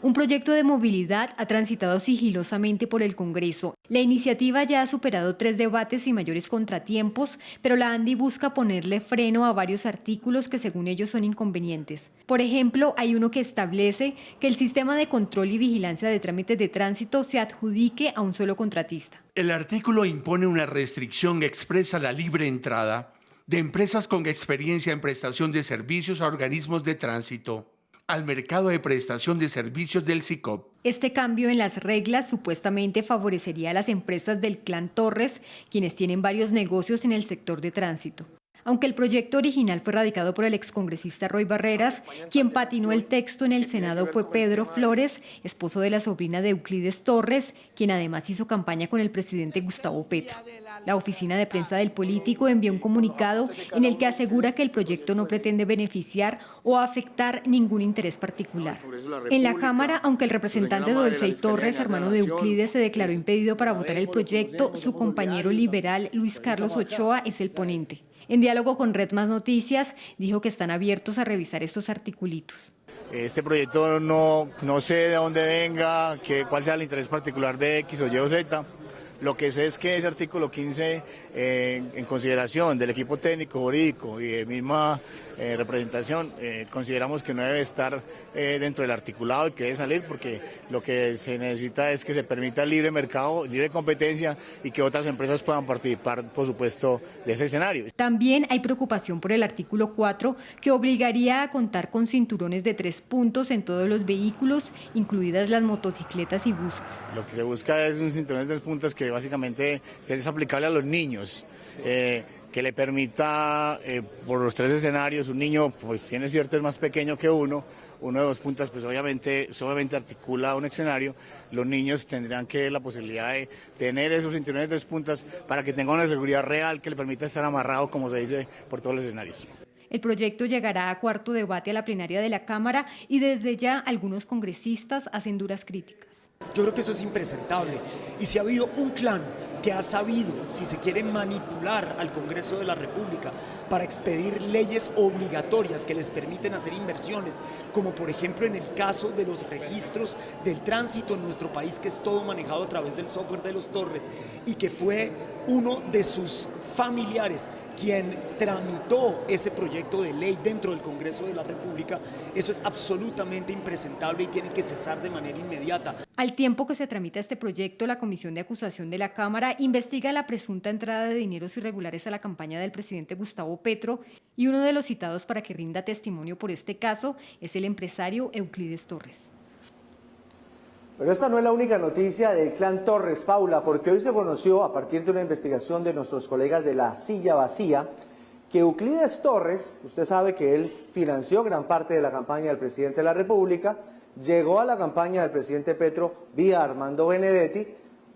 Un proyecto de movilidad ha transitado sigilosamente por el Congreso. La iniciativa ya ha superado 3 debates y mayores contratiempos, pero la ANDI busca ponerle freno a varios artículos que según ellos son inconvenientes. Por ejemplo, hay uno que establece que el sistema de control y vigilancia de trámites de tránsito se adjudique a un solo contratista. El artículo impone una restricción expresa a la libre entrada de empresas con experiencia en prestación de servicios a organismos de tránsito al mercado de prestación de servicios del SICOP. Este cambio en las reglas supuestamente favorecería a las empresas del clan Torres, quienes tienen varios negocios en el sector de tránsito. Aunque el proyecto original fue radicado por el excongresista Roy Barreras, quien patinó el texto en el Senado fue Pedro Flores, esposo de la sobrina de Euclides Torres, quien además hizo campaña con el presidente Gustavo Petro. La oficina de prensa del político envió un comunicado en el que asegura que el proyecto no pretende beneficiar o afectar ningún interés particular. En la Cámara, aunque el representante Dolcey Torres, hermano de Euclides, se declaró impedido para votar el proyecto, su compañero liberal Luis Carlos Ochoa es el ponente. En diálogo con Red Más Noticias, dijo que están abiertos a revisar estos articulitos. Este proyecto no sé de dónde venga, cuál sea el interés particular de X o Y o Z. Lo que sé es que ese artículo 15, en consideración del equipo técnico, jurídico y de misma representación, consideramos que no debe estar dentro del articulado y que debe salir, porque lo que se necesita es que se permita el libre mercado, libre competencia y que otras empresas puedan participar, por supuesto, de ese escenario. También hay preocupación por el artículo 4, que obligaría a contar con cinturones de 3 puntos en todos los vehículos, incluidas las motocicletas y buses. Lo que se busca es un cinturón de 3 puntos que básicamente es aplicable a los niños, que le permita, por los 3 escenarios, un niño, pues tiene cierto, es más pequeño que uno de 2 puntas, pues obviamente articula un escenario. Los niños tendrían la posibilidad de tener esos cinturones de 3 puntas para que tengan una seguridad real que le permita estar amarrado, como se dice, por todos los escenarios. El proyecto llegará a cuarto debate a la plenaria de la Cámara y desde ya algunos congresistas hacen duras críticas. Yo creo que eso es impresentable, y si ha habido un clan que ha sabido, si se quiere, manipular al Congreso de la República para expedir leyes obligatorias que les permiten hacer inversiones, como por ejemplo en el caso de los registros del tránsito en nuestro país, que es todo manejado a través del software de los Torres, y que fue uno de sus familiares quien tramitó ese proyecto de ley dentro del Congreso de la República. Eso es absolutamente impresentable y tiene que cesar de manera inmediata. Al tiempo que se tramita este proyecto, la Comisión de Acusación de la Cámara investiga la presunta entrada de dineros irregulares a la campaña del presidente Gustavo Petro, y uno de los citados para que rinda testimonio por este caso es el empresario Euclides Torres. Pero esta no es la única noticia del clan Torres, Paula, porque hoy se conoció, a partir de una investigación de nuestros colegas de La Silla Vacía, que Euclides Torres, usted sabe que él financió gran parte de la campaña del presidente de la República, llegó a la campaña del presidente Petro vía Armando Benedetti.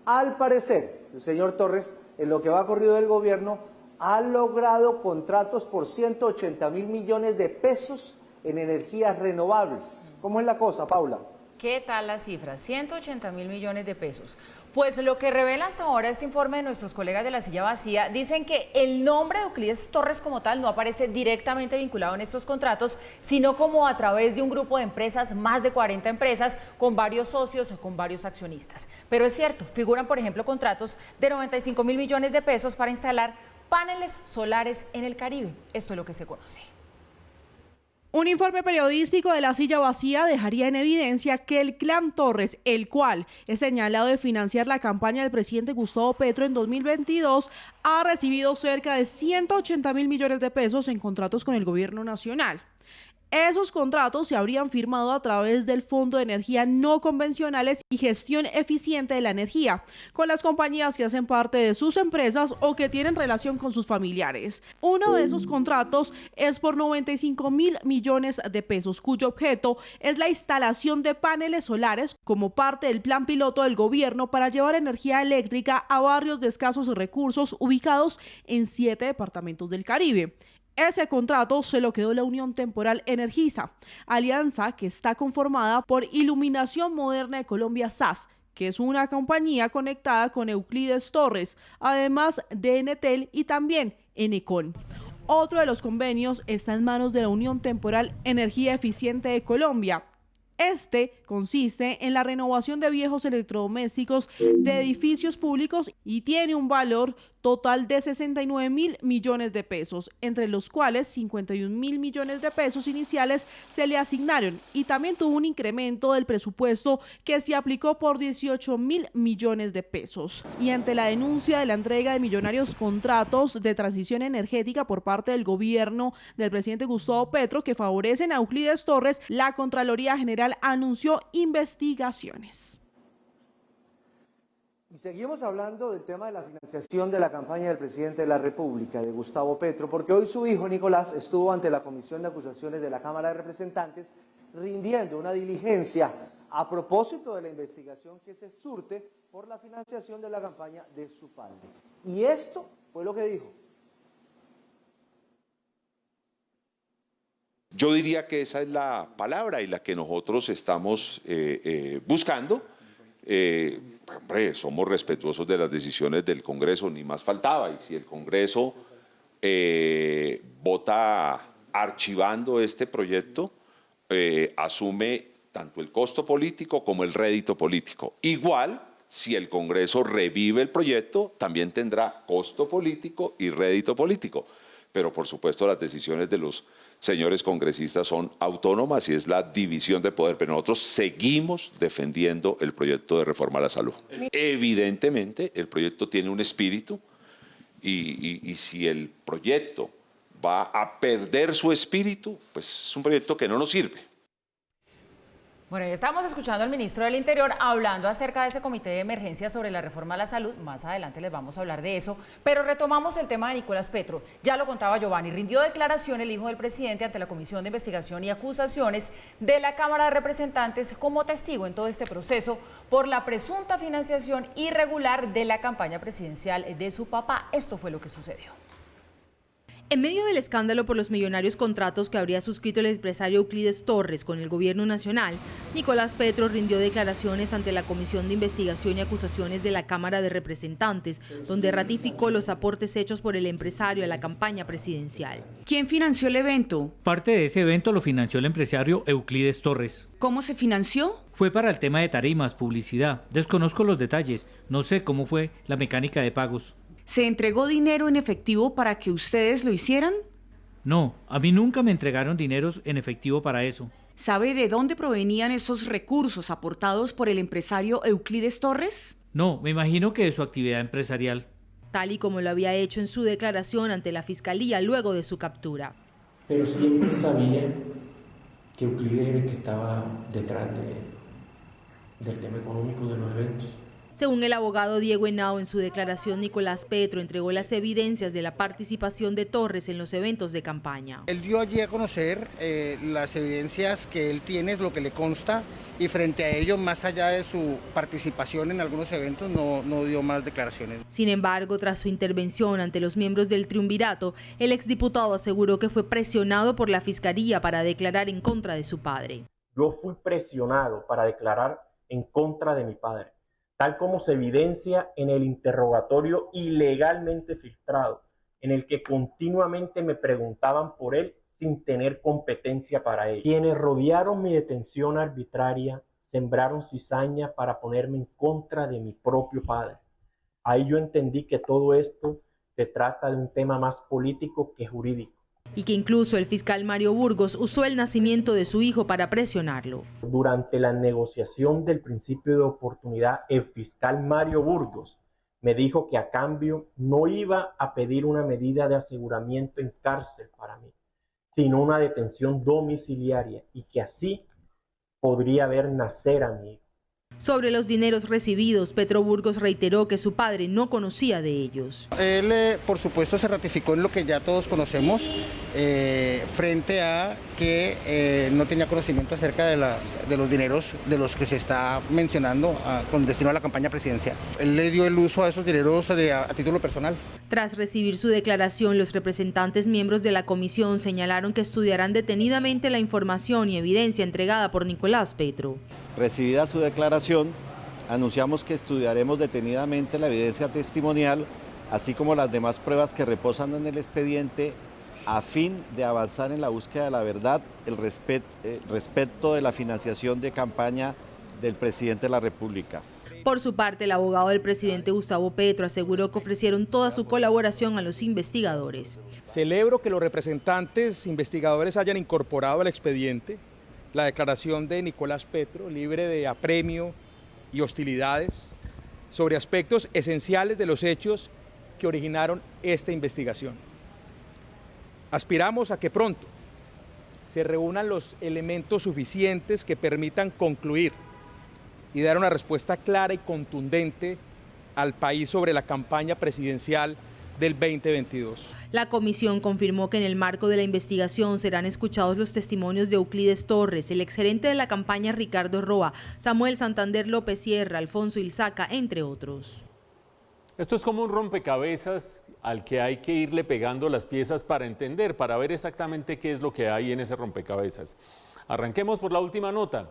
Al parecer, el señor Torres, en lo que va corrido del gobierno, ha logrado contratos por 180.000 millones de pesos en energías renovables. ¿Cómo es la cosa, Paula? ¿Qué tal la cifra? 180.000 millones de pesos. Pues lo que revela hasta ahora este informe de nuestros colegas de La Silla Vacía, dicen que el nombre de Euclides Torres como tal no aparece directamente vinculado en estos contratos, sino como a través de un grupo de empresas, más de 40 empresas, con varios socios o con varios accionistas. Pero es cierto, figuran por ejemplo contratos de 95.000 millones de pesos para instalar paneles solares en el Caribe. Esto es lo que se conoce. Un informe periodístico de La Silla Vacía dejaría en evidencia que el clan Torres, el cual es señalado de financiar la campaña del presidente Gustavo Petro en 2022, ha recibido cerca de 180.000 millones de pesos en contratos con el gobierno nacional. Esos contratos se habrían firmado a través del Fondo de Energía No Convencionales y Gestión Eficiente de la Energía, con las compañías que hacen parte de sus empresas o que tienen relación con sus familiares. Uno de esos contratos es por 95.000 millones de pesos, cuyo objeto es la instalación de paneles solares como parte del plan piloto del gobierno para llevar energía eléctrica a barrios de escasos recursos ubicados en 7 departamentos del Caribe. Ese contrato se lo quedó la Unión Temporal Energisa, alianza que está conformada por Iluminación Moderna de Colombia SAS, que es una compañía conectada con Euclides Torres, además de Enetel y también Enecon. Otro de los convenios está en manos de la Unión Temporal Energía Eficiente de Colombia. Este consiste en la renovación de viejos electrodomésticos de edificios públicos y tiene un valor total de 69.000 millones de pesos, entre los cuales 51.000 millones de pesos iniciales se le asignaron y también tuvo un incremento del presupuesto que se aplicó por 18.000 millones de pesos. Y ante la denuncia de la entrega de millonarios contratos de transición energética por parte del gobierno del presidente Gustavo Petro que favorecen a Euclides Torres, la Contraloría General anunció investigaciones. Y seguimos hablando del tema de la financiación de la campaña del presidente de la República, de Gustavo Petro, porque hoy su hijo Nicolás estuvo ante la Comisión de Acusaciones de la Cámara de Representantes rindiendo una diligencia a propósito de la investigación que se surte por la financiación de la campaña de su padre. Y esto fue lo que dijo. Yo diría que esa es la palabra y la que nosotros estamos buscando. Hombre, somos respetuosos de las decisiones del Congreso, ni más faltaba. Y si el Congreso vota archivando este proyecto, asume tanto el costo político como el rédito político. Igual, si el Congreso revive el proyecto, también tendrá costo político y rédito político. Pero, por supuesto, las decisiones de los señores congresistas son autónomas y es la división de poder, pero nosotros seguimos defendiendo el proyecto de reforma a la salud. Evidentemente, el proyecto tiene un espíritu y si el proyecto va a perder su espíritu, pues es un proyecto que no nos sirve. Bueno, ya estamos escuchando al ministro del Interior hablando acerca de ese comité de emergencia sobre la reforma a la salud. Más adelante les vamos a hablar de eso, pero retomamos el tema de Nicolás Petro. Ya lo contaba Giovanni, rindió declaración el hijo del presidente ante la Comisión de Investigación y Acusaciones de la Cámara de Representantes como testigo en todo este proceso por la presunta financiación irregular de la campaña presidencial de su papá. Esto fue lo que sucedió. En medio del escándalo por los millonarios contratos que habría suscrito el empresario Euclides Torres con el gobierno nacional, Nicolás Petro rindió declaraciones ante la Comisión de Investigación y Acusaciones de la Cámara de Representantes, donde ratificó los aportes hechos por el empresario a la campaña presidencial. ¿Quién financió el evento? Parte de ese evento lo financió el empresario Euclides Torres. ¿Cómo se financió? Fue para el tema de tarimas, publicidad. Desconozco los detalles, no sé cómo fue la mecánica de pagos. ¿Se entregó dinero en efectivo para que ustedes lo hicieran? No, a mí nunca me entregaron dineros en efectivo para eso. ¿Sabe de dónde provenían esos recursos aportados por el empresario Euclides Torres? No, me imagino que de su actividad empresarial. Tal y como lo había hecho en su declaración ante la Fiscalía luego de su captura. Pero siempre sabía que Euclides era el que estaba detrás del tema económico de los eventos. Según el abogado Diego Henao, en su declaración, Nicolás Petro entregó las evidencias de la participación de Torres en los eventos de campaña. Él dio allí a conocer las evidencias que él tiene, lo que le consta, y frente a ello, más allá de su participación en algunos eventos, no dio más declaraciones. Sin embargo, tras su intervención ante los miembros del triunvirato, el exdiputado aseguró que fue presionado por la Fiscalía para declarar en contra de su padre. Yo fui presionado para declarar en contra de mi padre, tal como se evidencia en el interrogatorio ilegalmente filtrado, en el que continuamente me preguntaban por él sin tener competencia para ello. Quienes rodearon mi detención arbitraria sembraron cizaña para ponerme en contra de mi propio padre. Ahí yo entendí que todo esto se trata de un tema más político que jurídico. Y que incluso el fiscal Mario Burgos usó el nacimiento de su hijo para presionarlo. Durante la negociación del principio de oportunidad, el fiscal Mario Burgos me dijo que a cambio no iba a pedir una medida de aseguramiento en cárcel para mí, sino una detención domiciliaria y que así podría ver nacer a mi hijo. Sobre los dineros recibidos, Petro Burgos reiteró que su padre no conocía de ellos. Él, por supuesto, se ratificó en lo que ya todos conocemos, frente a que no tenía conocimiento acerca de los dineros de los que se está mencionando con destino a la campaña presidencial. Él le dio el uso a esos dineros a título personal. Tras recibir su declaración, los representantes miembros de la comisión señalaron que estudiarán detenidamente la información y evidencia entregada por Nicolás Petro. Recibida su declaración, anunciamos que estudiaremos detenidamente la evidencia testimonial, así como las demás pruebas que reposan en el expediente a fin de avanzar en la búsqueda de la verdad, respecto de la financiación de campaña del presidente de la República. Por su parte, el abogado del presidente Gustavo Petro aseguró que ofrecieron toda su colaboración a los investigadores. Celebro que los representantes investigadores hayan incorporado al expediente la declaración de Nicolás Petro, libre de apremio y hostilidades, sobre aspectos esenciales de los hechos que originaron esta investigación. Aspiramos a que pronto se reúnan los elementos suficientes que permitan concluir y dar una respuesta clara y contundente al país sobre la campaña presidencial del 2022. La comisión confirmó que en el marco de la investigación serán escuchados los testimonios de Euclides Torres, el exgerente de la campaña Ricardo Roa, Samuel Santander López Sierra, Alfonso Ilzaca, entre otros. Esto es como un rompecabezas al que hay que irle pegando las piezas para entender, para ver exactamente qué es lo que hay en ese rompecabezas. Arranquemos por la última nota.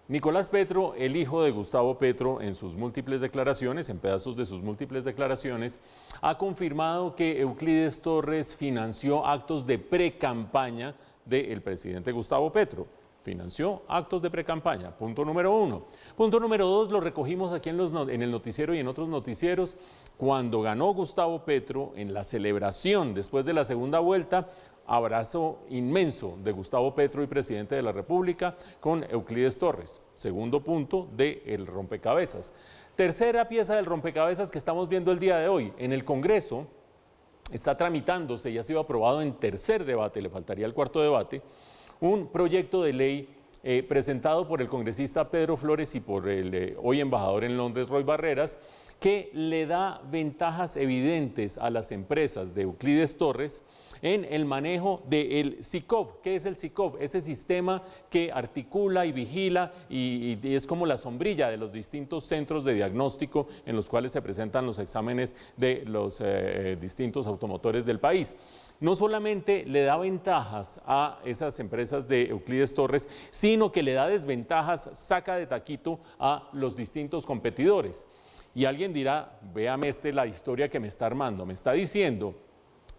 Nicolás Petro, el hijo de Gustavo Petro, en sus múltiples declaraciones, en pedazos de sus múltiples declaraciones, ha confirmado que Euclides Torres financió actos de pre-campaña del presidente Gustavo Petro. Financió actos de pre-campaña, punto número 1. Punto número 2, lo recogimos aquí en el noticiero y en otros noticieros. Cuando ganó Gustavo Petro, en la celebración después de la segunda vuelta, abrazo inmenso de Gustavo Petro y presidente de la República con Euclides Torres. Segundo punto del rompecabezas. Tercera pieza del rompecabezas que estamos viendo el día de hoy. En el Congreso está tramitándose, ya ha sido aprobado en tercer debate, le faltaría el cuarto debate, un proyecto de ley presentado por el congresista Pedro Flores y por el hoy embajador en Londres, Roy Barreras, que le da ventajas evidentes a las empresas de Euclides Torres en el manejo del SICOV. ¿Qué es el SICOV? Ese sistema que articula y vigila y es como la sombrilla de los distintos centros de diagnóstico en los cuales se presentan los exámenes de los distintos automotores del país. No solamente le da ventajas a esas empresas de Euclides Torres, sino que le da desventajas, saca de taquito a los distintos competidores. Y alguien dirá, véame la historia que me está armando, me está diciendo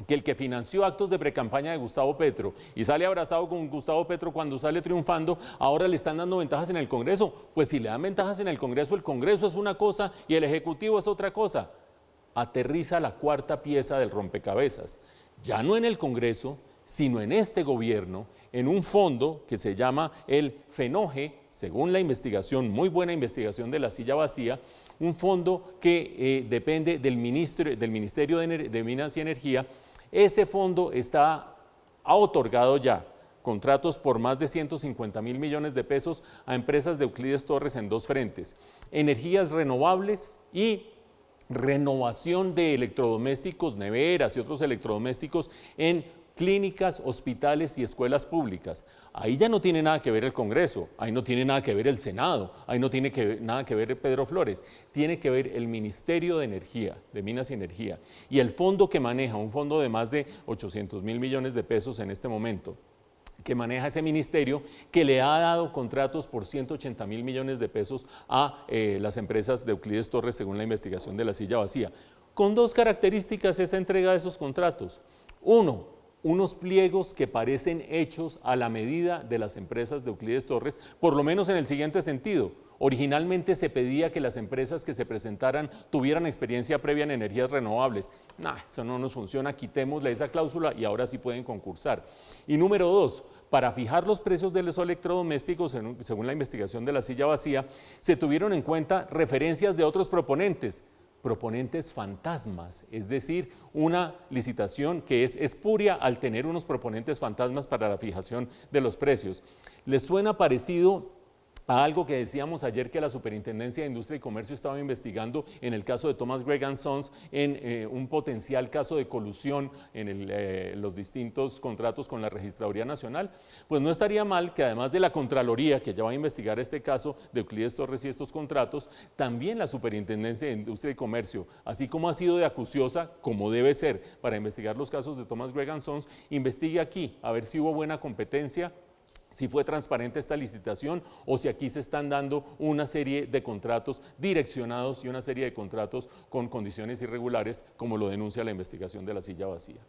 que el que financió actos de precampaña de Gustavo Petro y sale abrazado con Gustavo Petro cuando sale triunfando, ahora le están dando ventajas en el Congreso. Pues si le dan ventajas en el Congreso es una cosa y el Ejecutivo es otra cosa. Aterriza la cuarta pieza del rompecabezas. Ya no en el Congreso, sino en este gobierno, en un fondo que se llama el FENOGE, según la investigación, muy buena investigación de La Silla Vacía, un fondo que depende del Ministerio de Minas y Energía. Ese fondo ha otorgado ya contratos por más de 150.000 millones de pesos a empresas de Euclides Torres en dos frentes: energías renovables y renovación de electrodomésticos, neveras y otros electrodomésticos en clínicas, hospitales y escuelas públicas. Ahí ya no tiene nada que ver el Congreso, ahí no tiene nada que ver el Senado, ahí no tiene nada que ver Pedro Flores, tiene que ver el Ministerio de Energía, de Minas y Energía, y el fondo que maneja, un fondo de más de 800.000 millones de pesos en este momento, que maneja ese ministerio, que le ha dado contratos por 180.000 millones de pesos a las empresas de Euclides Torres, según la investigación de La Silla Vacía, con dos características esa entrega de esos contratos. Uno, unos pliegos que parecen hechos a la medida de las empresas de Euclides Torres, por lo menos en el siguiente sentido. Originalmente se pedía que las empresas que se presentaran tuvieran experiencia previa en energías renovables. Eso no nos funciona, quitémosle esa cláusula y ahora sí pueden concursar. Y número dos, para fijar los precios de los electrodomésticos, según la investigación de La Silla Vacía, se tuvieron en cuenta referencias de otros proponentes fantasmas, es decir, una licitación que es espuria al tener unos proponentes fantasmas para la fijación de los precios. ¿Les suena parecido a algo que decíamos ayer que la Superintendencia de Industria y Comercio estaba investigando en el caso de Thomas Gregg & Sons, en un potencial caso de colusión en los distintos contratos con la Registraduría Nacional? Pues no estaría mal que además de la Contraloría, que ya va a investigar este caso de Euclides Torres y estos contratos, también la Superintendencia de Industria y Comercio, así como ha sido de acuciosa, como debe ser, para investigar los casos de Thomas Gregg & Sons, investigue aquí a ver si hubo buena competencia, si fue transparente esta licitación o si aquí se están dando una serie de contratos direccionados y una serie de contratos con condiciones irregulares, como lo denuncia la investigación de La Silla Vacía.